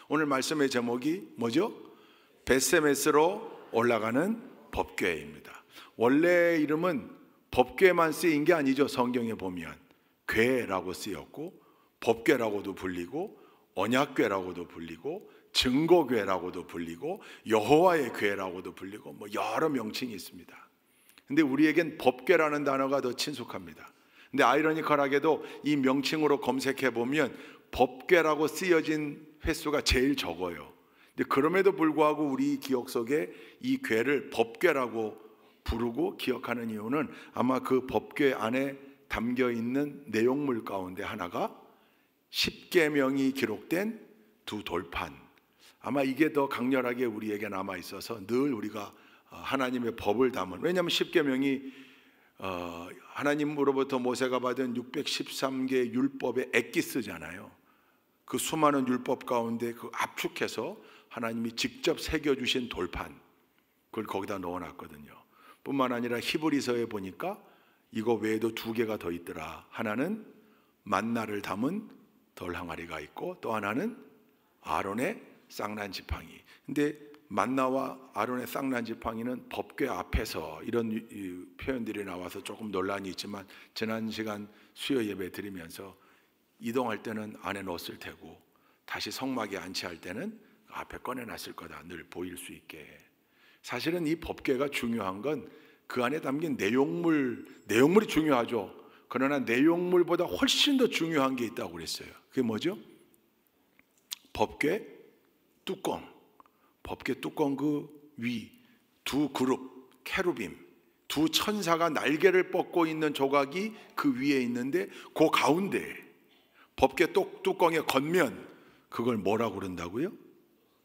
오늘 말씀의 제목이 뭐죠? 벳세메스로 올라가는 법궤입니다. 원래 이름은 법궤만 쓰인 게 아니죠. 성경에 보면 궤라고 쓰였고 법궤라고도 불리고 언약궤라고도 불리고 증거궤라고도 불리고 여호와의 궤라고도 불리고 뭐 여러 명칭이 있습니다. 근데 우리에겐 법궤라는 단어가 더 친숙합니다. 근데 아이러니컬하게도 이 명칭으로 검색해 보면 법궤라고 쓰여진 횟수가 제일 적어요. 근데 그럼에도 불구하고 우리 기억 속에 이 궤를 법궤라고 부르고 기억하는 이유는 아마 그 법궤 안에 담겨 있는 내용물 가운데 하나가 십계명이 기록된 두 돌판, 아마 이게 더 강렬하게 우리에게 남아 있어서 늘 우리가 하나님의 법을 담은, 왜냐하면 십계명이 하나님으로부터 모세가 받은 613개 율법의 엑기스잖아요. 그 수많은 율법 가운데 그 압축해서 하나님이 직접 새겨주신 돌판, 그걸 거기다 넣어놨거든요. 뿐만 아니라 히브리서에 보니까 이거 외에도 두 개가 더 있더라. 하나는 만나를 담은 돌 항아리가 있고 또 하나는 아론의 쌍난 지팡이. 근데 만나와 아론의 쌍난 지팡이는 법궤 앞에서 이런 표현들이 나와서 조금 논란이 있지만 지난 시간 수요 예배 드리면서 이동할 때는 안에 넣었을 테고 다시 성막에 안치할 때는 앞에 꺼내놨을 거다. 늘 보일 수 있게. 사실은 이 법궤가 중요한 건 그 안에 담긴 내용물이 중요하죠. 그러나 내용물보다 훨씬 더 중요한 게 있다고 그랬어요. 그게 뭐죠? 법궤 뚜껑. 법궤 뚜껑 그 위 두 그룹 케루빔, 두 천사가 날개를 뻗고 있는 조각이 그 위에 있는데 그 가운데 법궤 뚜껑의 겉면, 그걸 뭐라고 부른다고요?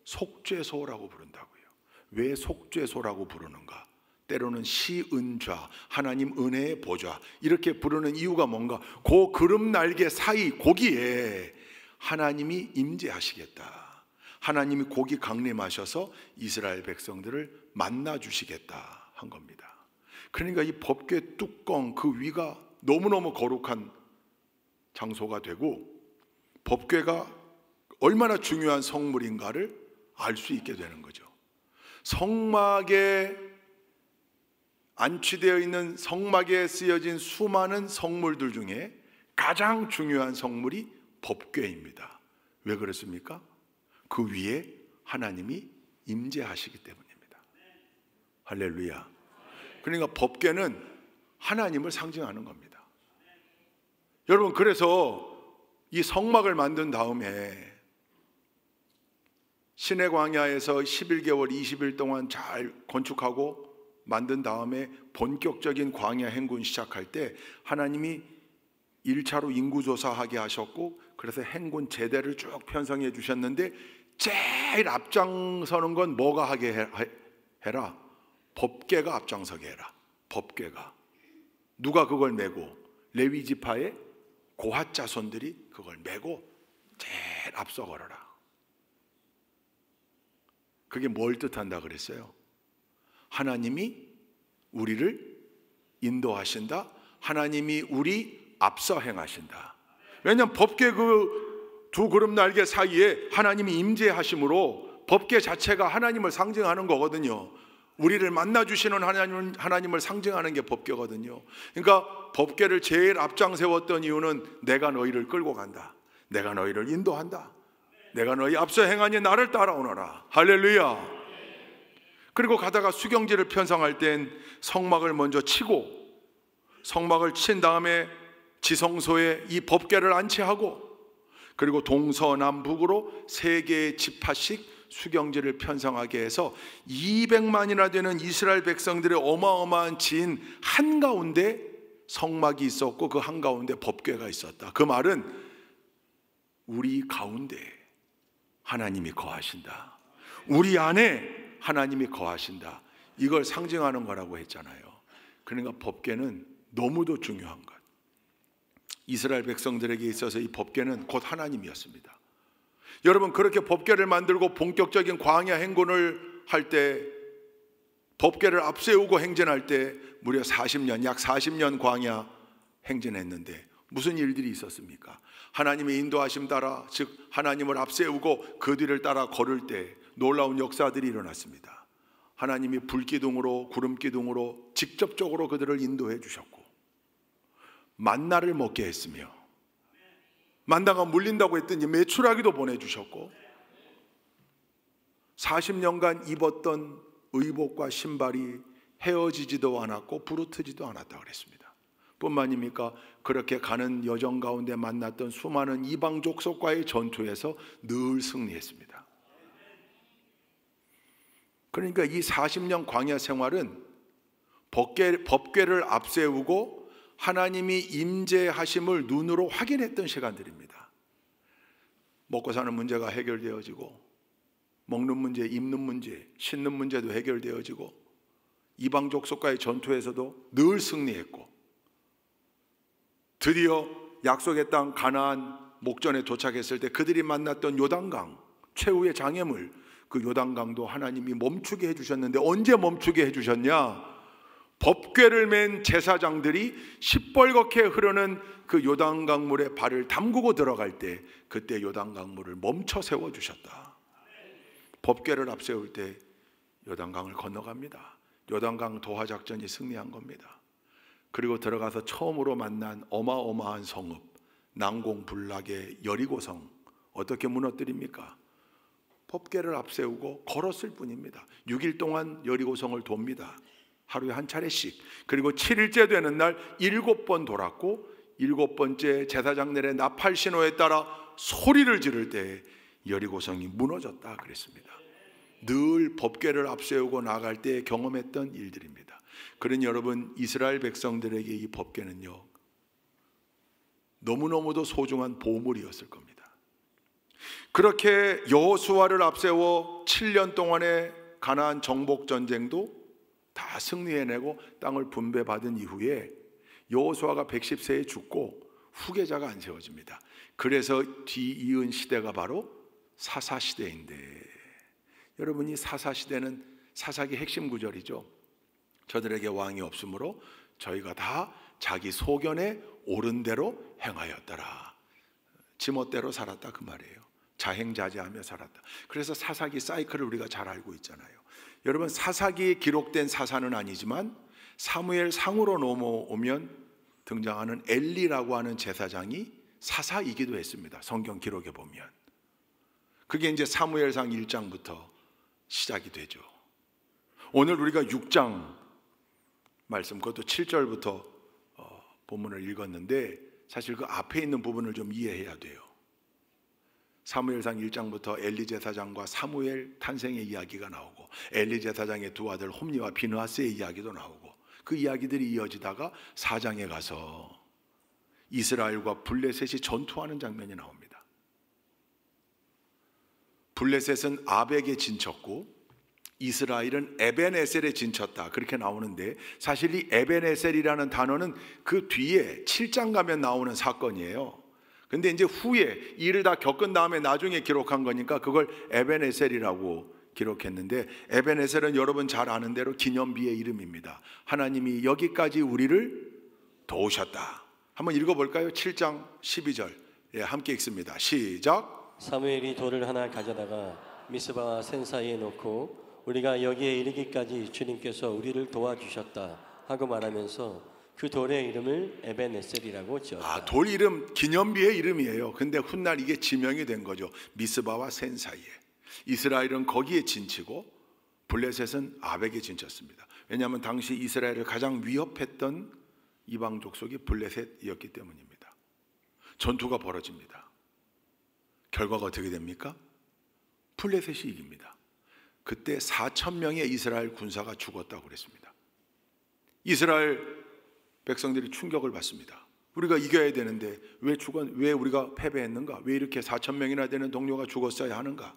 속죄소라고 부른다고요. 왜 속죄소라고 부르는가? 때로는 시은좌, 하나님 은혜의 보좌, 이렇게 부르는 이유가 뭔가? 그 그룹 날개 사이 거기에 하나님이 임재하시겠다. 하나님이 거기 강림하셔서 이스라엘 백성들을 만나 주시겠다 한 겁니다. 그러니까 이 법궤 뚜껑 그 위가 너무너무 거룩한 장소가 되고 법궤가 얼마나 중요한 성물인가를 알 수 있게 되는 거죠. 성막에 안치되어 있는, 성막에 쓰여진 수많은 성물들 중에 가장 중요한 성물이 법궤입니다. 왜 그렇습니까? 그 위에 하나님이 임재하시기 때문입니다. 할렐루야. 그러니까 법궤는 하나님을 상징하는 겁니다. 여러분, 그래서 이 성막을 만든 다음에 시내 광야에서 11개월 20일 동안 잘 건축하고 만든 다음에 본격적인 광야 행군 시작할 때 하나님이 1차로 인구조사하게 하셨고, 그래서 행군 제대를 쭉 편성해 주셨는데 제일 앞장서는 건 뭐가 하게 해라? 법궤가 앞장서게 해라. 법궤가. 누가 그걸 메고? 레위 지파의 고핫 자손들이 그걸 메고 제일 앞서 걸어라. 그게 뭘 뜻한다 그랬어요? 하나님이 우리를 인도하신다. 하나님이 우리 앞서 행하신다. 왜냐하면 법궤 그 두 그룹 날개 사이에 하나님이 임재하심으로 법궤 자체가 하나님을 상징하는 거거든요. 우리를 만나주시는 하나님을 상징하는 게 법궤거든요. 그러니까 법궤를 제일 앞장 세웠던 이유는 내가 너희를 끌고 간다. 내가 너희를 인도한다. 내가 너희 앞서 행하니 나를 따라오너라. 할렐루야. 그리고 가다가 수경지를 편성할 땐 성막을 먼저 치고, 성막을 친 다음에 지성소에 이 법궤를 안치하고, 그리고 동서남북으로 3개의 지파씩 수경지를 편성하게 해서 200만이나 되는 이스라엘 백성들의 어마어마한 진 한가운데 성막이 있었고 그 한가운데 법궤가 있었다. 그 말은 우리 가운데 하나님이 거하신다. 우리 안에 하나님이 거하신다. 이걸 상징하는 거라고 했잖아요. 그러니까 법궤는 너무도 중요한 것. 이스라엘 백성들에게 있어서 이 법궤는 곧 하나님이었습니다. 여러분, 그렇게 법궤를 만들고 본격적인 광야 행군을 할 때, 법궤를 앞세우고 행진할 때 무려 40년, 약 40년 광야 행진했는데 무슨 일들이 있었습니까? 하나님의 인도하심 따라, 즉 하나님을 앞세우고 그 뒤를 따라 걸을 때 놀라운 역사들이 일어났습니다. 하나님이 불기둥으로 구름기둥으로 직접적으로 그들을 인도해 주셨고, 만나를 먹게 했으며, 만나가 물린다고 했더니 메추라기도 보내주셨고, 40년간 입었던 의복과 신발이 헤어지지도 않았고 부르트지도 않았다 그랬습니다. 뿐만입니까? 그렇게 가는 여정 가운데 만났던 수많은 이방 족속과의 전투에서 늘 승리했습니다. 그러니까 이 40년 광야 생활은 법궤를 앞세우고 하나님이 임재하심을 눈으로 확인했던 시간들입니다. 먹고 사는 문제가 해결되어지고, 먹는 문제, 입는 문제, 신는 문제도 해결되어지고, 이방 족속과의 전투에서도 늘 승리했고, 드디어 약속의 땅 가나안 목전에 도착했을 때 그들이 만났던 요단강, 최후의 장애물, 그 요단강도 하나님이 멈추게 해주셨는데, 언제 멈추게 해주셨냐? 법궤를 맨 제사장들이 시뻘겋게 흐르는 그 요단강물에 발을 담그고 들어갈 때, 그때 요단강물을 멈춰 세워주셨다. 법궤를 앞세울 때 요단강을 건너갑니다. 요단강 도하작전이 승리한 겁니다. 그리고 들어가서 처음으로 만난 어마어마한 성읍, 난공불락의 여리고성, 어떻게 무너뜨립니까? 법궤를 앞세우고 걸었을 뿐입니다. 6일 동안 여리고성을 돕니다. 하루에 한 차례씩. 그리고 7일째 되는 날 7번 돌았고, 7번째 제사장 내의 나팔 신호에 따라 소리를 지를 때 여리고성이 무너졌다 그랬습니다. 늘 법궤를 앞세우고 나갈 때 경험했던 일들입니다. 그러니 여러분, 이스라엘 백성들에게 이 법궤는요, 너무너무도 소중한 보물이었을 겁니다. 그렇게 여호수아를 앞세워 7년 동안의 가나안 정복 전쟁도 다 승리해내고 땅을 분배받은 이후에 여호수아가 110세에 죽고 후계자가 안 세워집니다. 그래서 뒤이은 시대가 바로 사사시대인데, 여러분이 사사시대는 사사기 핵심 구절이죠. 저들에게 왕이 없으므로 저희가 다 자기 소견에 옳은 대로 행하였더라. 지멋대로 살았다 그 말이에요. 자행자제하며 살았다. 그래서 사사기 사이클을 우리가 잘 알고 있잖아요. 여러분, 사사기에 기록된 사사는 아니지만 사무엘 상으로 넘어오면 등장하는 엘리라고 하는 제사장이 사사이기도 했습니다. 성경 기록에 보면. 그게 이제 사무엘상 1장부터 시작이 되죠. 오늘 우리가 6장 말씀, 그것도 7절부터 본문을 읽었는데, 사실 그 앞에 있는 부분을 좀 이해해야 돼요. 사무엘상 1장부터 엘리 제사장과 사무엘 탄생의 이야기가 나오고, 엘리 제사장의 두 아들 홈니와 비느하스의 이야기도 나오고, 그 이야기들이 이어지다가 4장에 가서 이스라엘과 블레셋이 전투하는 장면이 나옵니다. 블레셋은 아벡에 진쳤고 이스라엘은 에벤에셀에 진쳤다, 그렇게 나오는데, 사실 이 에벤에셀이라는 단어는 그 뒤에 7장 가면 나오는 사건이에요. 근데 이제 후에 일을 다 겪은 다음에 나중에 기록한 거니까 그걸 에벤에셀이라고 기록했는데, 에벤에셀은 여러분 잘 아는 대로 기념비의 이름입니다. 하나님이 여기까지 우리를 도우셨다. 한번 읽어볼까요? 7장 12절. 예, 함께 읽습니다. 시작. 사무엘이 돌을 하나 가져다가 미스바와 센 사이에 놓고 우리가 여기에 이르기까지 주님께서 우리를 도와주셨다 하고 말하면서 그 돌의 이름을 에벤에셀이라고 지었다. 돌 이름 기념비의 이름이에요. 근데 훗날 이게 지명이 된 거죠. 미스바와 센 사이에. 이스라엘은 거기에 진치고 블레셋은 아벡에 진쳤습니다. 왜냐하면 당시 이스라엘을 가장 위협했던 이방 족속이 블레셋이었기 때문입니다. 전투가 벌어집니다. 결과가 어떻게 됩니까? 블레셋이 이깁니다. 그때 4,000명의 이스라엘 군사가 죽었다고 그랬습니다. 이스라엘 백성들이 충격을 받습니다. 우리가 이겨야 되는데 왜 우리가 패배했는가? 왜 이렇게 4,000명이나 되는 동료가 죽었어야 하는가?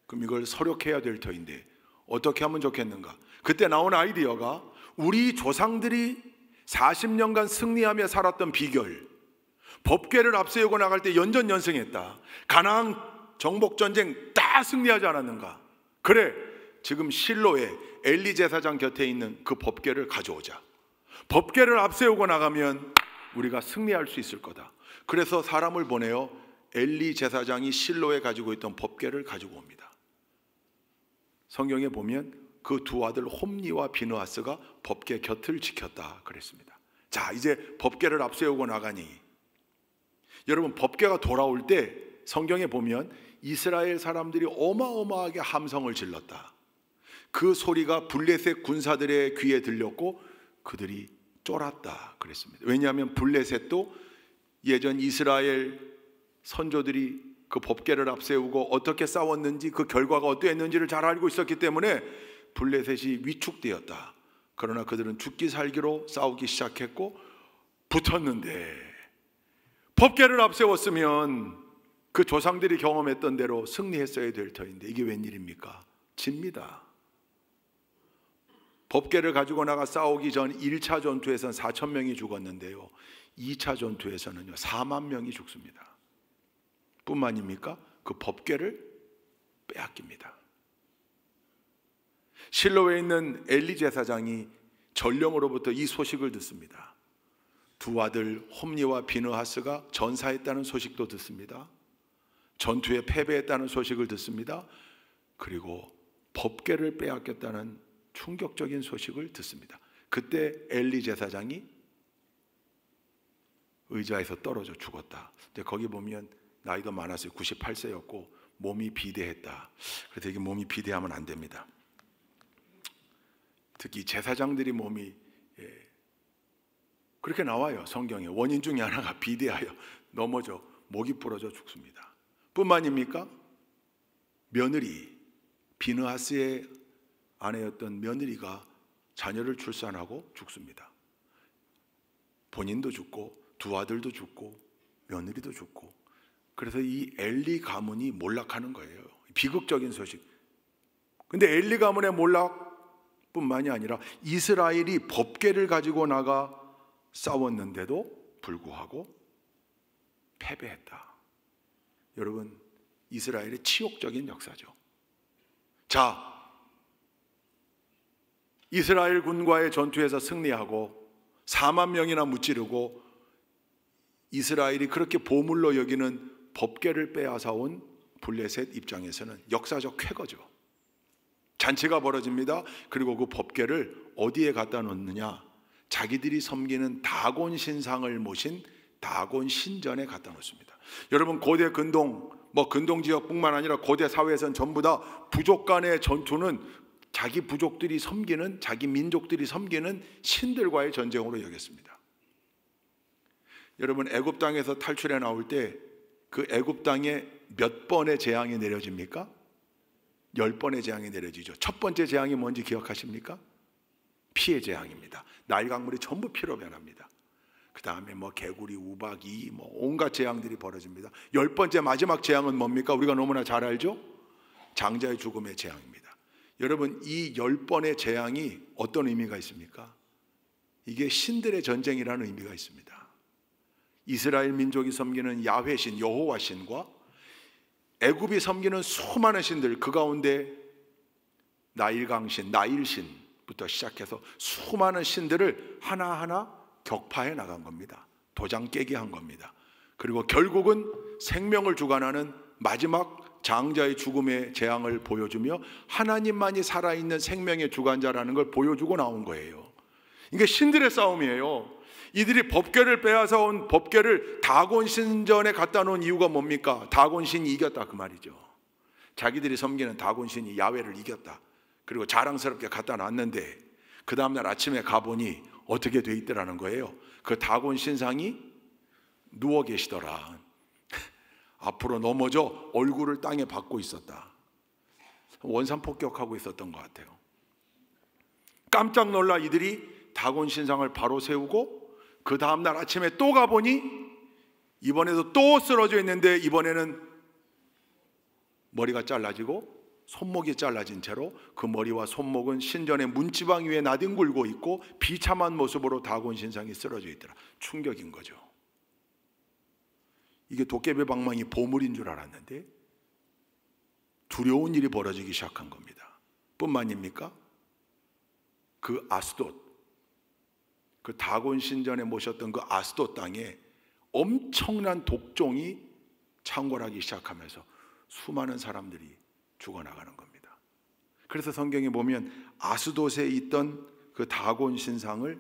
그럼 이걸 서력해야 될 터인데 어떻게 하면 좋겠는가? 그때 나온 아이디어가, 우리 조상들이 40년간 승리하며 살았던 비결, 법궤를 앞세우고 나갈 때 연전연승했다. 가나안 정복전쟁 다 승리하지 않았는가? 그래, 지금 실로에 엘리 제사장 곁에 있는 그 법궤를 가져오자. 법궤를 앞세우고 나가면 우리가 승리할 수 있을 거다. 그래서 사람을 보내어 엘리 제사장이 실로에 가지고 있던 법궤를 가지고 옵니다. 성경에 보면 그 두 아들 홈니와 비느하스가 법궤 곁을 지켰다 그랬습니다. 자, 이제 법궤를 앞세우고 나가니 여러분, 법궤가 돌아올 때 성경에 보면 이스라엘 사람들이 어마어마하게 함성을 질렀다. 그 소리가 블레셋 군사들의 귀에 들렸고 그들이 쫄았다 그랬습니다. 왜냐하면 블레셋도 예전 이스라엘 선조들이 그 법궤를 앞세우고 어떻게 싸웠는지, 그 결과가 어떠했는지를 잘 알고 있었기 때문에 블레셋이 위축되었다. 그러나 그들은 죽기 살기로 싸우기 시작했고 붙었는데, 법궤를 앞세웠으면 그 조상들이 경험했던 대로 승리했어야 될 터인데 이게 웬일입니까? 집니다. 법궤를 가지고 나가 싸우기 전 1차 전투에서는 4,000명이 죽었는데요, 2차 전투에서는요 4만 명이 죽습니다. 뿐만입니까? 그 법궤를 빼앗깁니다. 실로에 있는 엘리 제사장이 전령으로부터 이 소식을 듣습니다. 두 아들 홈니와 비느하스가 전사했다는 소식도 듣습니다. 전투에 패배했다는 소식을 듣습니다. 그리고 법궤를 빼앗겼다는 충격적인 소식을 듣습니다. 그때 엘리 제사장이 의자에서 떨어져 죽었다. 근데 거기 보면 나이도 많았어요. 98세였고 몸이 비대했다. 그래서 이게 몸이 비대하면 안 됩니다. 특히 제사장들이 몸이 그렇게 나와요. 성경에 원인 중에 하나가 비대하여 넘어져 목이 부러져 죽습니다. 뿐만입니까? 며느리, 비느하스의 아내였던 며느리가 자녀를 출산하고 죽습니다. 본인도 죽고 두 아들도 죽고 며느리도 죽고, 그래서 이 엘리 가문이 몰락하는 거예요. 비극적인 소식. 근데 엘리 가문의 몰락뿐만이 아니라 이스라엘이 법궤를 가지고 나가 싸웠는데도 불구하고 패배했다. 여러분, 이스라엘의 치욕적인 역사죠. 자, 이스라엘 군과의 전투에서 승리하고 4만 명이나 무찌르고 이스라엘이 그렇게 보물로 여기는 법궤를 빼앗아온 블레셋 입장에서는 역사적 쾌거죠. 잔치가 벌어집니다. 그리고 그 법궤를 어디에 갖다 놓느냐? 자기들이 섬기는 다곤 신상을 모신 다곤 신전에 갖다 놓습니다. 여러분, 고대 근동 지역뿐만 아니라 고대 사회에서는 전부 다 부족 간의 전투는 자기 부족들이 섬기는, 자기 민족들이 섬기는 신들과의 전쟁으로 여겼습니다. 여러분, 애굽 땅에서 탈출해 나올 때 그 애굽 땅에 몇 번의 재앙이 내려집니까? 10번의 재앙이 내려지죠. 첫 번째 재앙이 뭔지 기억하십니까? 피의 재앙입니다. 나일 강물이 전부 피로 변합니다. 그 다음에 개구리, 우박이, 온갖 재앙들이 벌어집니다. 10번째 마지막 재앙은 뭡니까? 우리가 너무나 잘 알죠? 장자의 죽음의 재앙입니다. 여러분, 이 10번의 재앙이 어떤 의미가 있습니까? 이게 신들의 전쟁이라는 의미가 있습니다. 이스라엘 민족이 섬기는 야훼 신, 여호와 신과 애굽이 섬기는 수많은 신들, 그 가운데 나일강 신, 나일 신부터 시작해서 수많은 신들을 하나하나 격파해 나간 겁니다. 도장 깨게 한 겁니다. 그리고 결국은 생명을 주관하는 마지막 장자의 죽음의 재앙을 보여주며 하나님만이 살아있는 생명의 주관자라는 걸 보여주고 나온 거예요. 이게 신들의 싸움이에요. 이들이 법궤를 빼앗아 온 법궤를 다곤 신전에 갖다 놓은 이유가 뭡니까? 다곤 신이 이겼다 그 말이죠. 자기들이 섬기는 다곤 신이 야훼를 이겼다. 그리고 자랑스럽게 갖다 놨는데 그 다음날 아침에 가보니 어떻게 돼 있더라는 거예요. 그 다곤 신상이 누워 계시더라. 앞으로 넘어져 얼굴을 땅에 박고 있었다. 원산 폭격하고 있었던 것 같아요. 깜짝 놀라 이들이 다곤 신상을 바로 세우고 그 다음날 아침에 또 가보니 이번에도 또 쓰러져 있는데 이번에는 머리가 잘라지고 손목이 잘라진 채로 그 머리와 손목은 신전의 문지방 위에 나뒹굴고 있고 비참한 모습으로 다곤 신상이 쓰러져 있더라. 충격인 거죠. 이게 도깨비 방망이 보물인 줄 알았는데 두려운 일이 벌어지기 시작한 겁니다. 뿐만입니까? 그 아스돗, 그 다곤 신전에 모셨던 그 아스도 땅에 엄청난 독종이 창궐하기 시작하면서 수많은 사람들이 죽어나가는 겁니다. 그래서 성경에 보면 아스돗에 있던 그 다곤 신상을,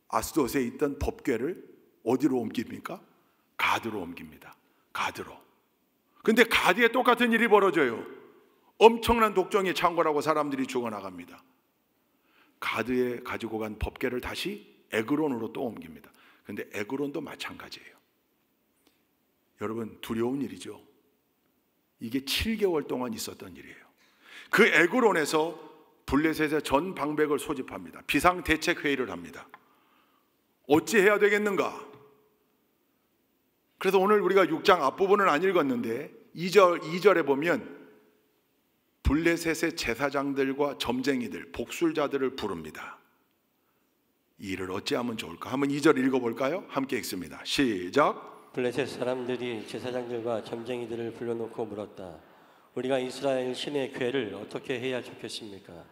아스돗에 있던 법궤를 어디로 옮깁니까? 가드로 옮깁니다. 가드로. 근데 가드에 똑같은 일이 벌어져요. 엄청난 독종이 창궐하고 사람들이 죽어나갑니다. 가드에 가지고 간 법궤를 다시 에그론으로 또 옮깁니다. 근데 에그론도 마찬가지예요. 여러분, 두려운 일이죠. 이게 7개월 동안 있었던 일이에요. 그 에그론에서 블레셋의 전 방백을 소집합니다. 비상대책회의를 합니다. 어찌해야 되겠는가? 그래서 오늘 우리가 6장 앞부분은 안 읽었는데 2절에 보면 블레셋의 제사장들과 점쟁이들, 복술자들을 부릅니다. 이 일을 어찌하면 좋을까? 한번 2절 읽어볼까요? 함께 읽습니다. 시작. 블레셋 사람들이 제사장들과 점쟁이들을 불러놓고 물었다. 우리가 이스라엘 신의 궤를 어떻게 해야 좋겠습니까?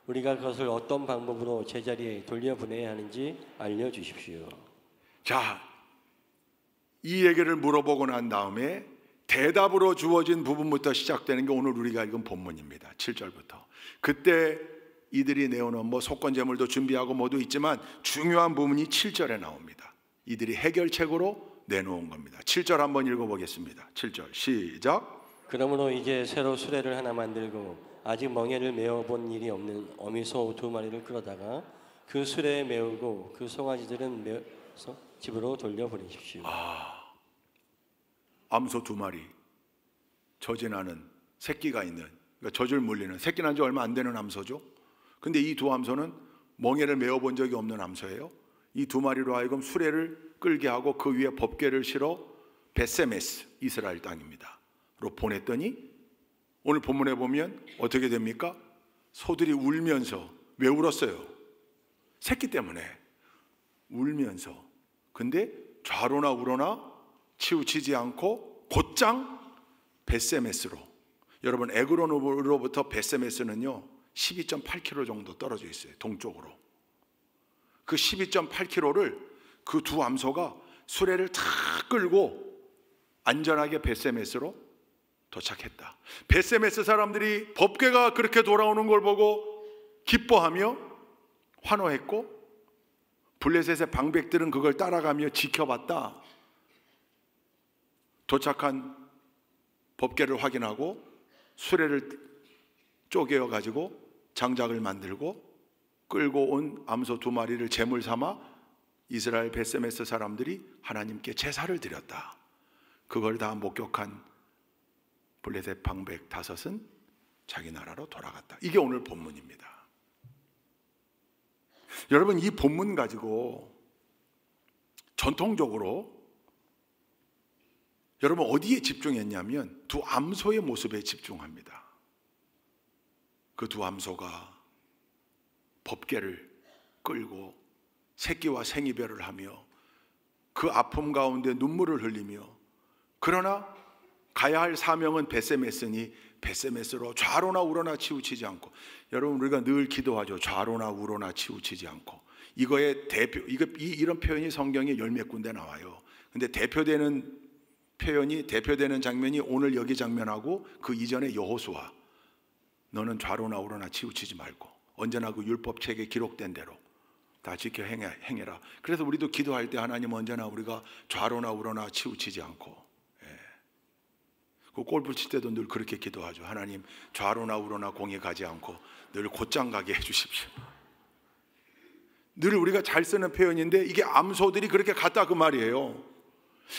우리가 그것을 어떤 방법으로 제자리에 돌려보내야 하는지 알려주십시오. 자, 이 얘기를 물어보고 난 다음에 대답으로 주어진 부분부터 시작되는 게 오늘 우리가 읽은 본문입니다. 7절부터. 그때 이들이 내어놓은 속건 제물도 준비하고 모두 있지만 중요한 부분이 7절에 나옵니다. 이들이 해결책으로 내놓은 겁니다. 7절 한번 읽어보겠습니다. 7절 시작. 그러므로 이제 새로 수레를 하나 만들고 아직 멍에를 메어본 일이 없는 어미소 2마리를 끌어다가 그 수레에 메우고 그 송아지들은 메어서 집으로 돌려보내십시오. 암소 2마리, 젖이 새끼가 있는, 그러니까 젖을 물리는, 새끼 난 지 얼마 안 되는 암소죠. 근데 이 두 암소는 멍에를 메어본 적이 없는 암소예요. 이 2마리로 하여금 수레를 끌게 하고 그 위에 법궤를 실어 베세메스, 이스라엘 땅입니다 로 보냈더니 오늘 본문에 보면 어떻게 됩니까? 소들이 울면서, 왜 울었어요? 새끼 때문에 울면서. 근데 좌로나 우로나 치우치지 않고 곧장 베세메스로, 여러분 에그론으로부터 베세메스는요 12.8km 정도 떨어져 있어요. 동쪽으로. 그 12.8km를 그 두 암소가 수레를 탁 끌고 안전하게 베세메스로 도착했다. 베세메스 사람들이 법궤가 그렇게 돌아오는 걸 보고 기뻐하며 환호했고, 블레셋의 방백들은 그걸 따라가며 지켜봤다. 도착한 법궤를 확인하고 수레를 쪼개어 가지고 장작을 만들고 끌고 온 암소 2마리를 제물 삼아 이스라엘 베세메스 사람들이 하나님께 제사를 드렸다. 그걸 다 목격한 블레셋 방백 5은 자기 나라로 돌아갔다. 이게 오늘 본문입니다. 여러분, 이 본문 가지고 전통적으로 여러분 어디에 집중했냐면 두 암소의 모습에 집중합니다. 그 두 암소가 법궤를 끌고 새끼와 생이별을 하며 그 아픔 가운데 눈물을 흘리며, 그러나 가야 할 사명은 베세메스니 베세메스로 좌로나 우로나 치우치지 않고. 여러분, 우리가 늘 기도하죠. 좌로나 우로나 치우치지 않고. 이거의 대표, 이런 표현이 성경에 10몇 군데 나와요. 근데 대표되는 장면이 오늘 여기 장면하고 그 이전에 여호수아. 너는 좌로나 우로나 치우치지 말고 언제나 그 율법책에 기록된 대로 다 지켜 행해라. 그래서 우리도 기도할 때 하나님 언제나 우리가 좌로나 우로나 치우치지 않고, 그 골프 칠 때도 늘 그렇게 기도하죠. 하나님 좌로나 우로나 공에 가지 않고 늘 곧장 가게 해주십시오. 늘 우리가 잘 쓰는 표현인데 이게 암소들이 그렇게 갔다 그 말이에요.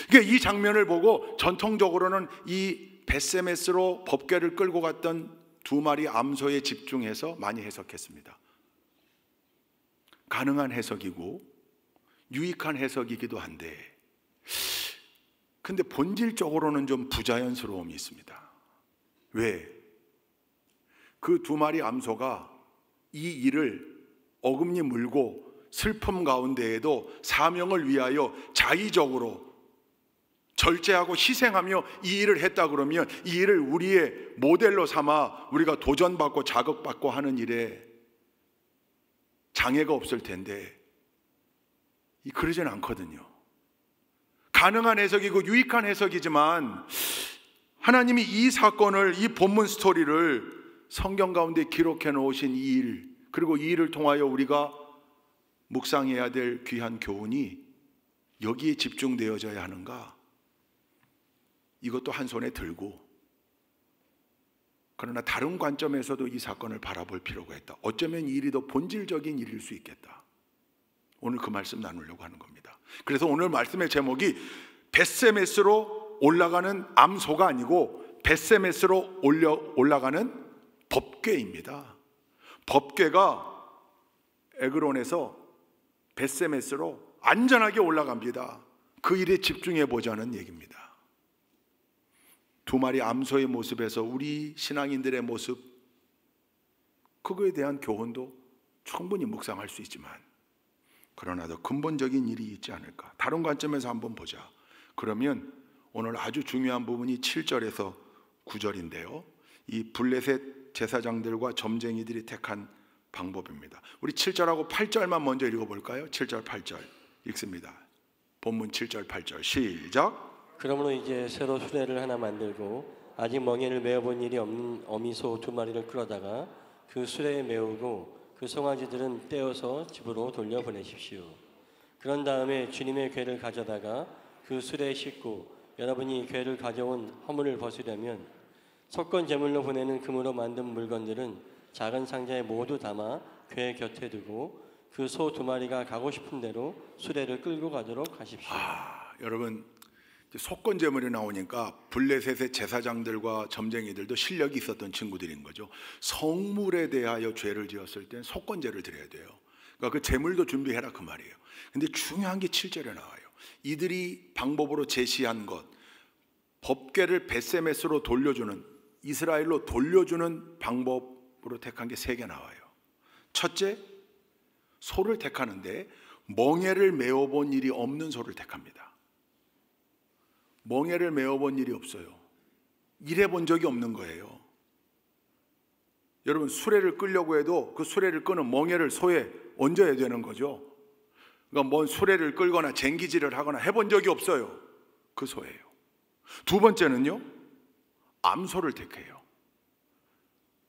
그러니까 이 장면을 보고 전통적으로는 이 베세메스로 법궤를 끌고 갔던 2마리 암소에 집중해서 많이 해석했습니다. 가능한 해석이고 유익한 해석이기도 한데, 근데 본질적으로는 좀 부자연스러움이 있습니다. 왜? 그 2마리 암소가 이 일을 어금니 물고 슬픔 가운데에도 사명을 위하여 자의적으로 절제하고 희생하며 이 일을 했다 그러면 이 일을 우리의 모델로 삼아 우리가 도전받고 자극받고 하는 일에 장애가 없을 텐데 그러진 않거든요. 가능한 해석이고 유익한 해석이지만 하나님이 이 사건을, 이 본문 스토리를 성경 가운데 기록해 놓으신 이 일, 그리고 이 일을 통하여 우리가 묵상해야 될 귀한 교훈이 여기에 집중되어져야 하는가? 이것도 한 손에 들고, 그러나 다른 관점에서도 이 사건을 바라볼 필요가 있다. 어쩌면 이 일이 더 본질적인 일일 수 있겠다. 오늘 그 말씀 나누려고 하는 겁니다. 그래서 오늘 말씀의 제목이 벳세메스로 올라가는 암소가 아니고 벳세메스로 올라가는 법궤입니다. 법궤가 에그론에서 벳세메스로 안전하게 올라갑니다. 그 일에 집중해 보자는 얘기입니다. 두 마리 암소의 모습에서 우리 신앙인들의 모습, 그거에 대한 교훈도 충분히 묵상할 수 있지만, 그러나 더 근본적인 일이 있지 않을까. 다른 관점에서 한번 보자. 그러면 오늘 아주 중요한 부분이 7절에서 9절인데요. 이 블레셋 제사장들과 점쟁이들이 택한 방법입니다. 우리 7절하고 8절만 먼저 읽어볼까요? 7절 8절 읽습니다. 본문 7절 8절 시작. 그러므로 이제 새로 수레를 하나 만들고 아직 멍에를 메어본 일이 없는 어미소 2마리를 끌어다가 그 수레에 메우고 그 송아지들은 떼어서 집으로 돌려보내십시오. 그런 다음에 주님의 궤를 가져다가 그 수레에 싣고 여러분이 궤를 가져온 허물을 벗으려면 속건 제물로 보내는 금으로 만든 물건들은 작은 상자에 모두 담아 궤 곁에 두고 그 소 2마리가 가고 싶은 대로 수레를 끌고 가도록 하십시오. 여러분, 속건 제물이 나오니까 블레셋의 제사장들과 점쟁이들도 실력이 있었던 친구들인 거죠. 성물에 대하여 죄를 지었을 땐 속건제를 드려야 돼요. 그러니까 그 제물도 준비해라 그 말이에요. 근데 중요한 게 7절에 나와요. 이들이 방법으로 제시한 것, 법궤를 벳세메스로 돌려주는, 이스라엘로 돌려주는 방법으로 택한 게 3개 나와요. 첫째, 소를 택하는데 멍에를 메어본 일이 없는 소를 택합니다. 멍에를 메어본 일이 없어요. 일해본 적이 없는 거예요. 여러분, 수레를 끌려고 해도 그 수레를 끄는 멍에를 소에 얹어야 되는 거죠. 그러니까 뭔 수레를 끌거나 쟁기질을 하거나 해본 적이 없어요. 그 소예요. 두 번째는요, 암소를 택해요.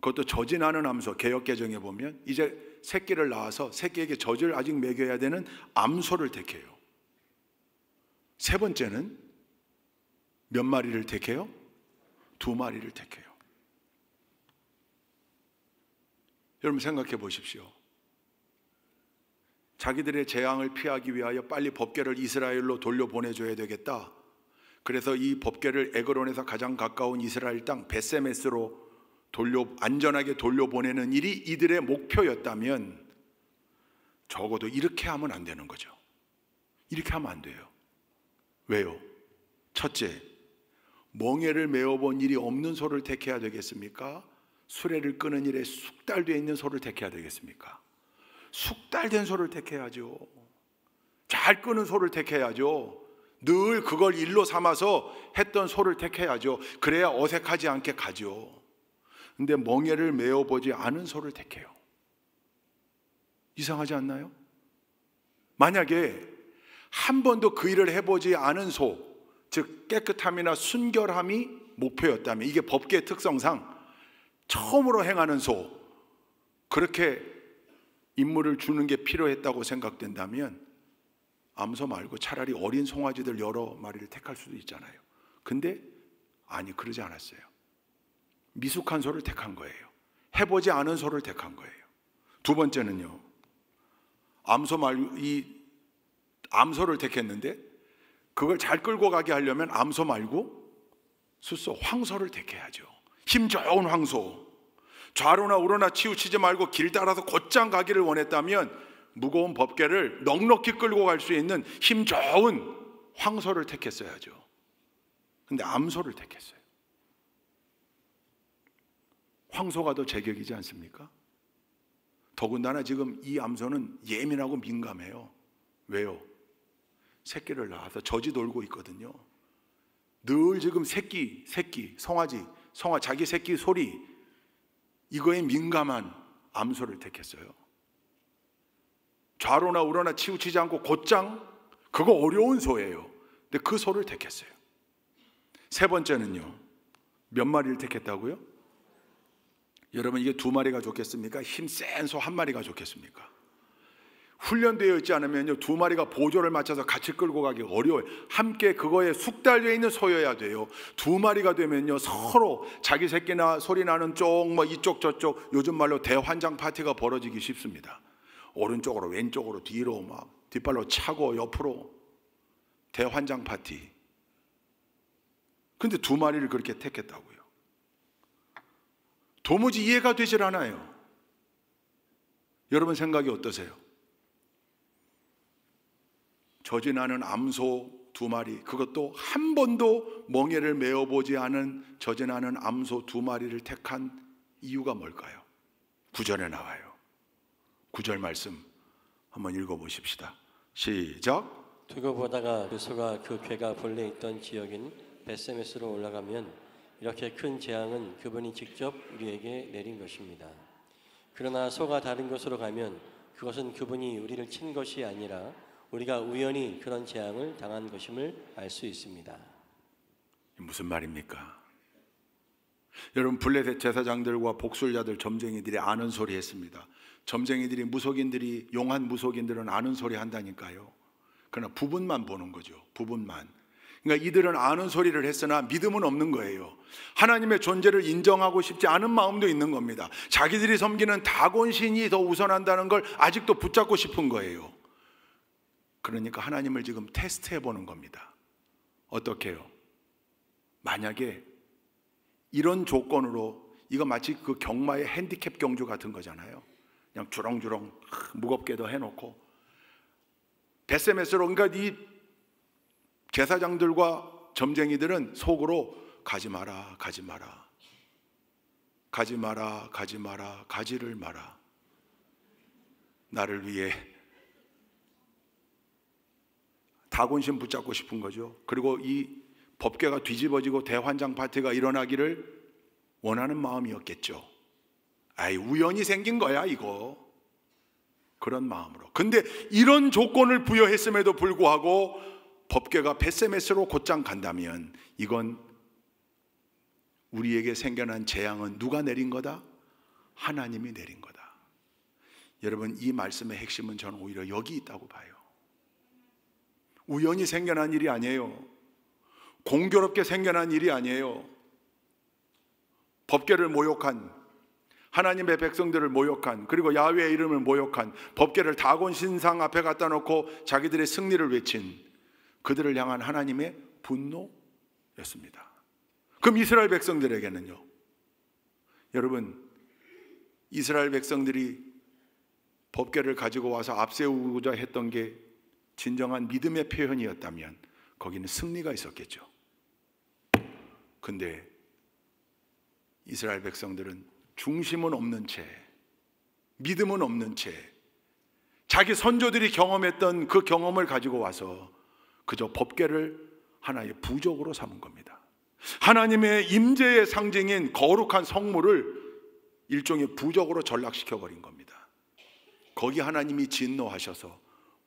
그것도 젖이나는 암소. 개역개정에 보면 이제 새끼를 낳아서 새끼에게 젖을 아직 먹여야 되는 암소를 택해요. 세 번째는 몇 마리를 택해요? 2마리를 택해요. 여러분 생각해 보십시오. 자기들의 재앙을 피하기 위하여 빨리 법궤를 이스라엘로 돌려보내줘야 되겠다. 그래서 이 법궤를 에그론에서 가장 가까운 이스라엘 땅 벳세메스로 안전하게 돌려보내는 일이 이들의 목표였다면 적어도 이렇게 하면 안 되는 거죠. 이렇게 하면 안 돼요. 왜요? 첫째, 멍에를 메어본 일이 없는 소를 택해야 되겠습니까? 수레를 끄는 일에 숙달되어 있는 소를 택해야 되겠습니까? 숙달된 소를 택해야죠. 잘 끄는 소를 택해야죠. 늘 그걸 일로 삼아서 했던 소를 택해야죠. 그래야 어색하지 않게 가죠. 근데 멍에를 메어보지 않은 소를 택해요. 이상하지 않나요? 만약에 한 번도 그 일을 해보지 않은 소, 즉 깨끗함이나 순결함이 목표였다면, 이게 법계의 특성상 처음으로 행하는 소, 그렇게 임무를 주는 게 필요했다고 생각된다면 암소 말고 차라리 어린 송아지들 여러 마리를 택할 수도 있잖아요. 근데 아니, 그러지 않았어요. 미숙한 소를 택한 거예요. 해보지 않은 소를 택한 거예요. 두 번째는요, 암소 말고 이 암소를 택했는데 그걸 잘 끌고 가게 하려면 암소 말고 숫소, 황소를 택해야죠. 힘 좋은 황소. 좌로나 우로나 치우치지 말고 길 따라서 곧장 가기를 원했다면 무거운 법궤를 넉넉히 끌고 갈 수 있는 힘 좋은 황소를 택했어야죠. 근데 암소를 택했어요. 황소가 더 제격이지 않습니까? 더군다나 지금 이 암소는 예민하고 민감해요. 왜요? 새끼를 낳아서 젖이 돌고 있거든요. 늘 지금 새끼, 송아지, 자기 새끼 소리, 이거에 민감한 암소를 택했어요. 좌로나 우로나 치우치지 않고 곧장, 그거 어려운 소예요. 근데 그 소를 택했어요. 세 번째는요, 몇 마리를 택했다고요? 여러분, 이게 2마리가 좋겠습니까? 힘센 소 1마리가 좋겠습니까? 훈련되어 있지 않으면요, 2마리가 보조를 맞춰서 같이 끌고 가기 어려워요. 함께 그거에 숙달되어 있는 소여야 돼요. 2마리가 되면요, 서로 자기 새끼나 소리 나는 쪽, 뭐 이쪽 저쪽, 요즘 말로 대환장 파티가 벌어지기 쉽습니다. 오른쪽으로 왼쪽으로 뒤로 막 뒷발로 차고 옆으로 대환장 파티. 근데 2마리를 그렇게 택했다고요. 도무지 이해가 되질 않아요. 여러분 생각이 어떠세요? 저진하는 암소 2마리, 그것도 한 번도 멍에를 메어보지 않은 저진하는 암소 2마리를 택한 이유가 뭘까요? 9절에 나와요. 9절 말씀 한번 읽어보십시다. 시작. 두고 보다가 그 소가 그 궤가 본래 있던 지역인 벳세메스로 올라가면 이렇게 큰 재앙은 그분이 직접 우리에게 내린 것입니다. 그러나 소가 다른 곳으로 가면 그것은 그분이 우리를 친 것이 아니라 우리가 우연히 그런 재앙을 당한 것임을 알 수 있습니다. 무슨 말입니까? 여러분, 블레셋 제사장들과 복술자들, 점쟁이들이 아는 소리 했습니다. 점쟁이들이, 무속인들이, 용한 무속인들은 아는 소리 한다니까요. 그러나 부분만 보는 거죠. 부분만. 그러니까 이들은 아는 소리를 했으나 믿음은 없는 거예요. 하나님의 존재를 인정하고 싶지 않은 마음도 있는 겁니다. 자기들이 섬기는 다곤신이 더 우선한다는 걸 아직도 붙잡고 싶은 거예요. 그러니까 하나님을 지금 테스트해 보는 겁니다. 어떻게 해요? 만약에 이런 조건으로, 이거 마치 그 경마의 핸디캡 경주 같은 거잖아요. 그냥 주렁주렁 무겁게도 해놓고 벳세메스로, 그러니까 이 제사장들과 점쟁이들은 속으로 가지 마라, 가지 마라, 가지 마라, 가지 마라, 가지를 마라. 나를 위해 다곤신 붙잡고 싶은 거죠. 그리고 이 법궤가 뒤집어지고 대환장 파티가 일어나기를 원하는 마음이었겠죠. 아이, 우연히 생긴 거야 이거. 그런 마음으로. 근데 이런 조건을 부여했음에도 불구하고 법궤가 벳세메스로 곧장 간다면 이건 우리에게 생겨난 재앙은 누가 내린 거다? 하나님이 내린 거다. 여러분, 이 말씀의 핵심은 저는 오히려 여기 있다고 봐요. 우연히 생겨난 일이 아니에요. 공교롭게 생겨난 일이 아니에요. 법궤를 모욕한, 하나님의 백성들을 모욕한, 그리고 야훼의 이름을 모욕한, 법궤를 다곤 신상 앞에 갖다 놓고 자기들의 승리를 외친 그들을 향한 하나님의 분노였습니다. 그럼 이스라엘 백성들에게는요? 여러분, 이스라엘 백성들이 법궤를 가지고 와서 앞세우고자 했던 게 진정한 믿음의 표현이었다면 거기는 승리가 있었겠죠. 근데 이스라엘 백성들은 중심은 없는 채, 믿음은 없는 채, 자기 선조들이 경험했던 그 경험을 가지고 와서 그저 법궤를 하나의 부족으로 삼은 겁니다. 하나님의 임재의 상징인 거룩한 성물을 일종의 부족으로 전락시켜버린 겁니다. 거기 하나님이 진노하셔서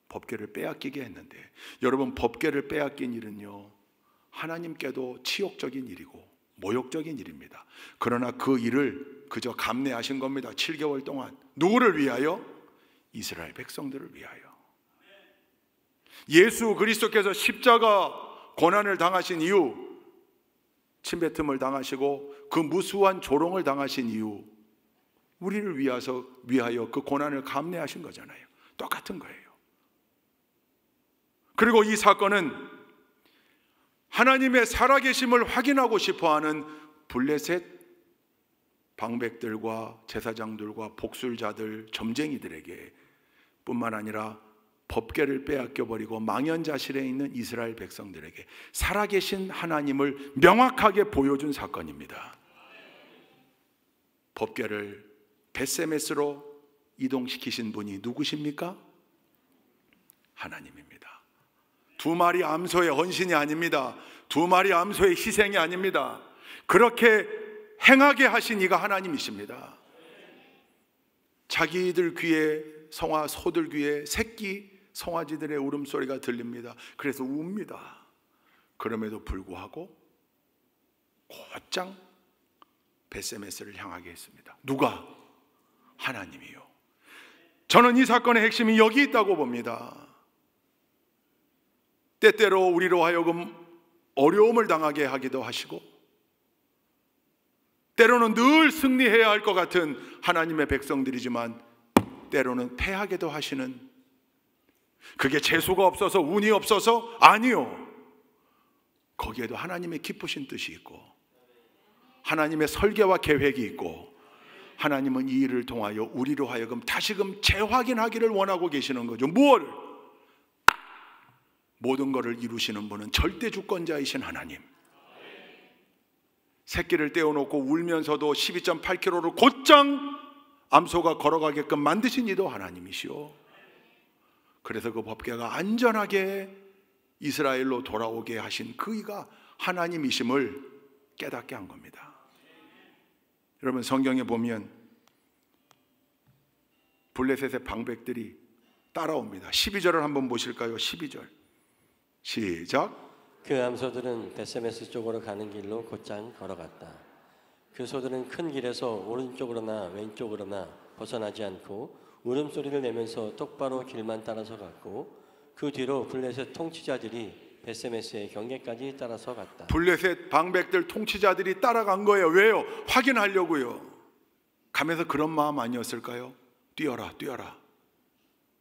법궤를 빼앗기게 했는데, 여러분, 법궤를 빼앗긴 일은요, 하나님께도 치욕적인 일이고 모욕적인 일입니다. 그러나 그 일을 그저 감내하신 겁니다. 7개월 동안. 누구를 위하여? 이스라엘 백성들을 위하여. 예수 그리스도께서 십자가 고난을 당하신 이유, 침뱉음을 당하시고 그 무수한 조롱을 당하신 이유, 우리를 위하여 그 고난을 감내하신 거잖아요. 똑같은 거예요. 그리고 이 사건은 하나님의 살아계심을 확인하고 싶어하는 블레셋 방백들과 제사장들과 복술자들, 점쟁이들에게 뿐만 아니라 법궤를 빼앗겨버리고 망연자실에 있는 이스라엘 백성들에게 살아계신 하나님을 명확하게 보여준 사건입니다. 법궤를 벳세메스로 이동시키신 분이 누구십니까? 하나님입니다. 2마리 암소의 헌신이 아닙니다. 2마리 암소의 희생이 아닙니다. 그렇게 행하게 하신 이가 하나님이십니다. 자기들 귀에 성화 소들귀에 새끼 송아지들의 울음소리가 들립니다. 그래서 웁니다. 그럼에도 불구하고 곧장 벳세메스를 향하게 했습니다. 누가? 하나님이요. 저는 이 사건의 핵심이 여기 있다고 봅니다. 때때로 우리로 하여금 어려움을 당하게 하기도 하시고, 때로는 늘 승리해야 할 것 같은 하나님의 백성들이지만 때로는 패하게도 하시는, 그게 재수가 없어서 운이 없어서 아니요, 거기에도 하나님의 기쁘신 뜻이 있고 하나님의 설계와 계획이 있고, 하나님은 이 일을 통하여 우리로 하여금 다시금 재확인하기를 원하고 계시는 거죠. 무엇을? 모든 것을 이루시는 분은 절대 주권자이신 하나님. 새끼를 떼어놓고 울면서도 12.8km를 곧장 암소가 걸어가게끔 만드신 이도 하나님이시오. 그래서 그 법궤가 안전하게 이스라엘로 돌아오게 하신 그 이가 하나님이심을 깨닫게 한 겁니다. 여러분, 성경에 보면 블레셋의 방백들이 따라옵니다. 12절을 한번 보실까요? 12절 시작. 그 암소들은 벳세메스 쪽으로 가는 길로 곧장 걸어갔다. 그 소들은 큰 길에서 오른쪽으로나 왼쪽으로나 벗어나지 않고 울음소리를 내면서 똑바로 길만 따라서 갔고, 그 뒤로 블레셋 통치자들이 벳세메스의 경계까지 따라서 갔다. 블레셋 방백들 통치자들이 따라간 거예요. 왜요? 확인하려고요. 가면서 그런 마음 아니었을까요? 뛰어라, 뛰어라,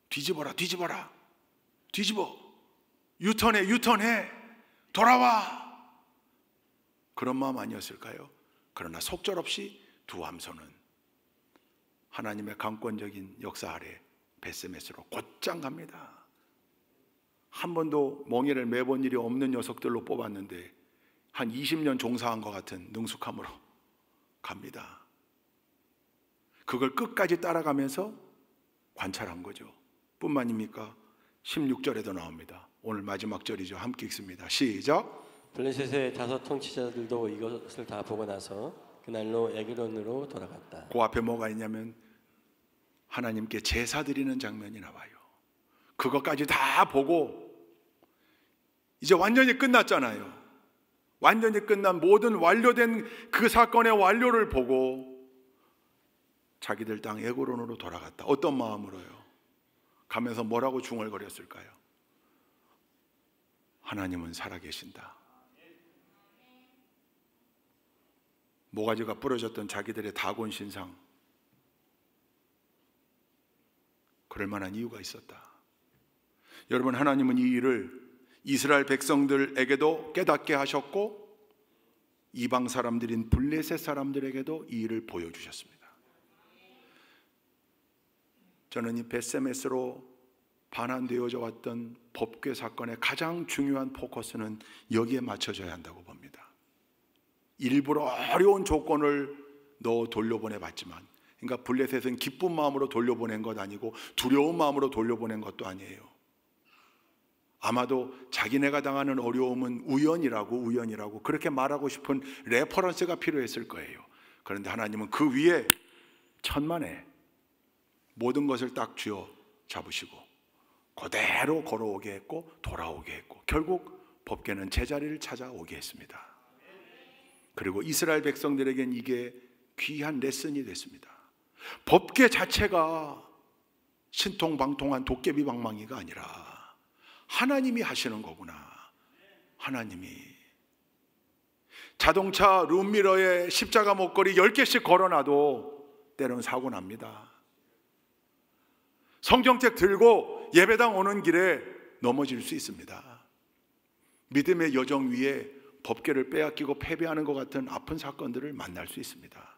뒤집어라, 뒤집어라, 뒤집어, 유턴해, 유턴해, 돌아와, 그런 마음 아니었을까요? 그러나 속절없이 두 암소는 하나님의 강권적인 역사 아래 벳세메스로 곧장 갑니다. 한 번도 멍에를 매본 일이 없는 녀석들로 뽑았는데 한 20년 종사한 것 같은 능숙함으로 갑니다. 그걸 끝까지 따라가면서 관찰한 거죠. 뿐만입니까? 16절에도 나옵니다. 오늘 마지막 절이죠. 함께 읽습니다. 시작. 블레셋의 다섯 통치자들도 이것을 다 보고 나서 그날로 에그론으로 돌아갔다. 그 앞에 뭐가 있냐면 하나님께 제사 드리는 장면이 나와요. 그것까지 다 보고 이제 완전히 끝났잖아요. 완전히 끝난 모든 완료된 그 사건의 완료를 보고 자기들 땅 에그론으로 돌아갔다. 어떤 마음으로요? 가면서 뭐라고 중얼거렸을까요? 하나님은 살아계신다. 모가지가 부러졌던 자기들의 다곤 신상, 그럴 만한 이유가 있었다. 여러분, 하나님은 이 일을 이스라엘 백성들에게도 깨닫게 하셨고 이방 사람들인 블레셋 사람들에게도 이 일을 보여주셨습니다. 저는 이 벳세메스로 반환되어져 왔던 법궤 사건의 가장 중요한 포커스는 여기에 맞춰져야 한다고 봅니다. 일부러 어려운 조건을 넣어 돌려보내 봤지만, 그러니까 블레셋은 기쁜 마음으로 돌려보낸 것 아니고 두려운 마음으로 돌려보낸 것도 아니에요. 아마도 자기네가 당하는 어려움은 우연이라고 그렇게 말하고 싶은 레퍼런스가 필요했을 거예요. 그런데 하나님은 그 위에 천만에 모든 것을 딱 쥐어 잡으시고 그대로 걸어오게 했고 돌아오게 했고 결국 법궤는 제자리를 찾아오게 했습니다. 그리고 이스라엘 백성들에겐 이게 귀한 레슨이 됐습니다. 법궤 자체가 신통방통한 도깨비방망이가 아니라 하나님이 하시는 거구나. 하나님이 자동차 룸미러에 십자가 목걸이 10개씩 걸어놔도 때로는 사고 납니다. 성경책 들고 예배당 오는 길에 넘어질 수 있습니다. 믿음의 여정 위에 법궤를 빼앗기고 패배하는 것 같은 아픈 사건들을 만날 수 있습니다.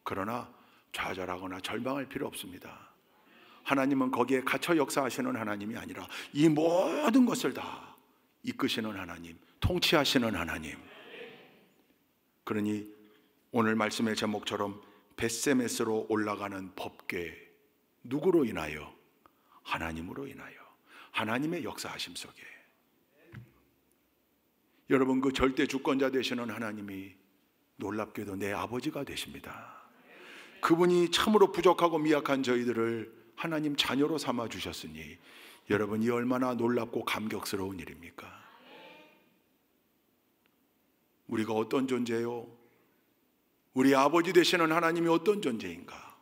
그러나 좌절하거나 절망할 필요 없습니다. 하나님은 거기에 갇혀 역사하시는 하나님이 아니라 이 모든 것을 다 이끄시는 하나님, 통치하시는 하나님. 그러니 오늘 말씀의 제목처럼 벳세메스로 올라가는 법궤, 누구로 인하여? 하나님으로 인하여, 하나님의 역사하심 속에. 여러분, 그 절대 주권자 되시는 하나님이 놀랍게도 내 아버지가 되십니다. 그분이 참으로 부족하고 미약한 저희들을 하나님 자녀로 삼아 주셨으니 여러분, 이 얼마나 놀랍고 감격스러운 일입니까? 우리가 어떤 존재요? 우리 아버지 되시는 하나님이 어떤 존재인가?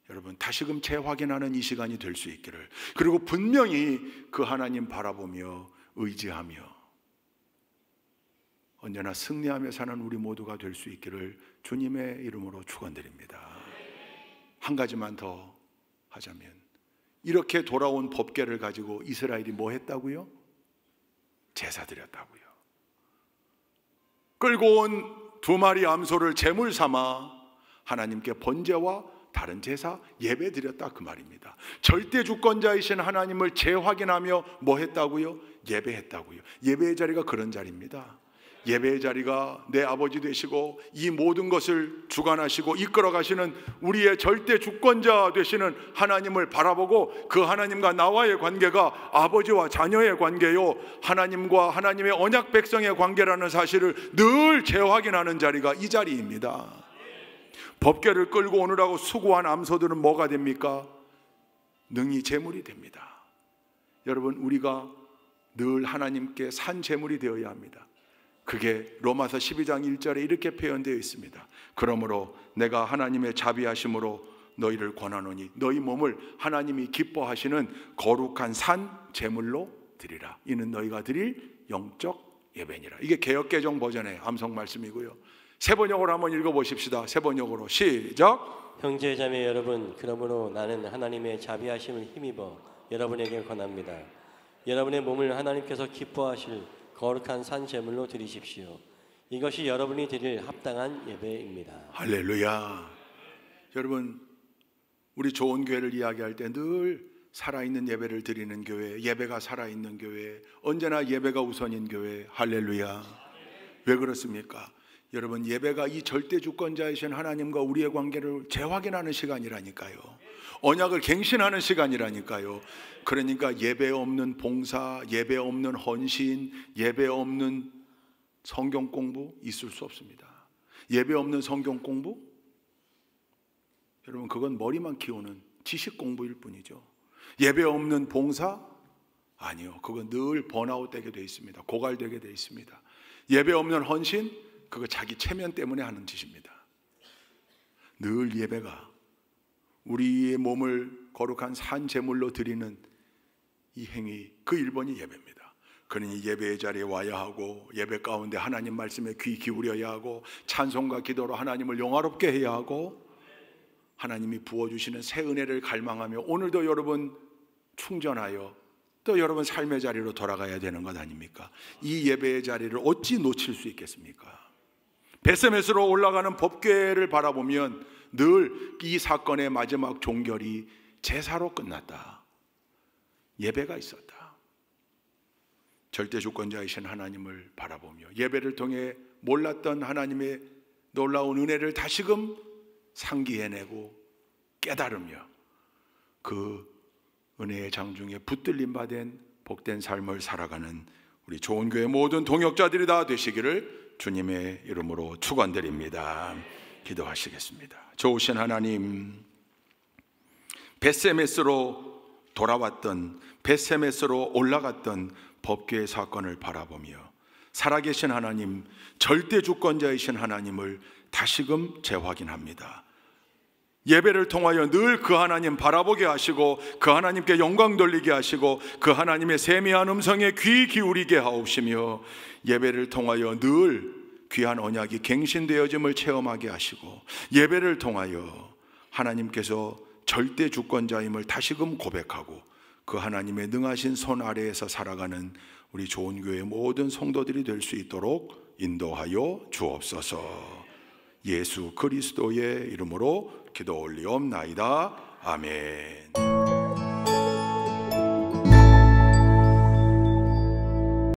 여러분, 다시금 재확인하는 이 시간이 될 수 있기를, 그리고 분명히 그 하나님 바라보며 의지하며 언제나 승리하며 사는 우리 모두가 될 수 있기를 주님의 이름으로 축원드립니다. 한 가지만 더 하자면, 이렇게 돌아온 법궤를 가지고 이스라엘이 뭐 했다고요? 제사 드렸다고요. 끌고 온 2마리 암소를 제물 삼아 하나님께 번제와 다른 제사, 예배 드렸다, 그 말입니다. 절대 주권자이신 하나님을 재확인하며 뭐 했다고요? 예배했다고요. 예배의 자리가 그런 자리입니다. 예배의 자리가 내 아버지 되시고 이 모든 것을 주관하시고 이끌어 가시는 우리의 절대 주권자 되시는 하나님을 바라보고, 그 하나님과 나와의 관계가 아버지와 자녀의 관계요, 하나님과 하나님의 언약 백성의 관계라는 사실을 늘 재확인하는 자리가 이 자리입니다. 법궤를 끌고 오느라고 수고한 암소들은 뭐가 됩니까? 능히 제물이 됩니다. 여러분, 우리가 늘 하나님께 산 제물이 되어야 합니다. 그게 로마서 12장 1절에 이렇게 표현되어 있습니다. 그러므로 내가 하나님의 자비하심으로 너희를 권하노니 너희 몸을 하나님이 기뻐하시는 거룩한 산 제물로 드리라. 이는 너희가 드릴 영적 예배니라. 이게 개역개정 버전의 암송 말씀이고요. 세 번역으로 한번 읽어보십시다. 세 번역으로 시작. 형제 자매 여러분, 그러므로 나는 하나님의 자비하심을 힘입어 여러분에게 권합니다. 여러분의 몸을 하나님께서 기뻐하실 거룩한 산 제물로 드리십시오. 이것이 여러분이 드릴 합당한 예배입니다. 할렐루야. 여러분, 우리 좋은 교회를 이야기할 때 늘 살아있는 예배를 드리는 교회, 예배가 살아있는 교회, 언제나 예배가 우선인 교회. 할렐루야. 왜 그렇습니까? 여러분, 예배가 이 절대 주권자이신 하나님과 우리의 관계를 재확인하는 시간이라니까요. 언약을 갱신하는 시간이라니까요. 그러니까 예배 없는 봉사, 예배 없는 헌신, 예배 없는 성경 공부 있을 수 없습니다. 예배 없는 성경 공부? 여러분, 그건 머리만 키우는 지식 공부일 뿐이죠. 예배 없는 봉사? 아니요, 그건 늘 번아웃 되게 돼 있습니다. 고갈되게 돼 있습니다. 예배 없는 헌신? 그거 자기 체면 때문에 하는 짓입니다. 늘 예배가 우리의 몸을 거룩한 산 제물로 드리는 이 행위, 그 1번이 예배입니다. 그러니 예배의 자리에 와야 하고, 예배 가운데 하나님 말씀에 귀 기울여야 하고, 찬송과 기도로 하나님을 영화롭게 해야 하고, 하나님이 부어주시는 새 은혜를 갈망하며 오늘도 여러분 충전하여 또 여러분 삶의 자리로 돌아가야 되는 것 아닙니까? 이 예배의 자리를 어찌 놓칠 수 있겠습니까? 베세메스로 올라가는 법궤를 바라보면 늘 이 사건의 마지막 종결이 제사로 끝났다. 예배가 있었다. 절대 주권자이신 하나님을 바라보며 예배를 통해 몰랐던 하나님의 놀라운 은혜를 다시금 상기해내고 깨달으며 그 은혜의 장중에 붙들림 받은 복된 삶을 살아가는 우리 좋은 교회 모든 동역자들이 다 되시기를 주님의 이름으로 축원드립니다. 기도하시겠습니다. 좋으신 하나님, 벳세메스로 돌아왔던, 벳세메스로 올라갔던 법궤의 사건을 바라보며 살아계신 하나님, 절대 주권자이신 하나님을 다시금 재확인합니다. 예배를 통하여 늘 그 하나님 바라보게 하시고, 그 하나님께 영광 돌리게 하시고, 그 하나님의 세미한 음성에 귀 기울이게 하옵시며, 예배를 통하여 늘 귀한 언약이 갱신되어짐을 체험하게 하시고, 예배를 통하여 하나님께서 절대 주권자임을 다시금 고백하고, 그 하나님의 능하신 손 아래에서 살아가는 우리 좋은 교회 모든 성도들이 될 수 있도록 인도하여 주옵소서. 예수 그리스도의 이름으로 기도 올리옵나이다. 아멘.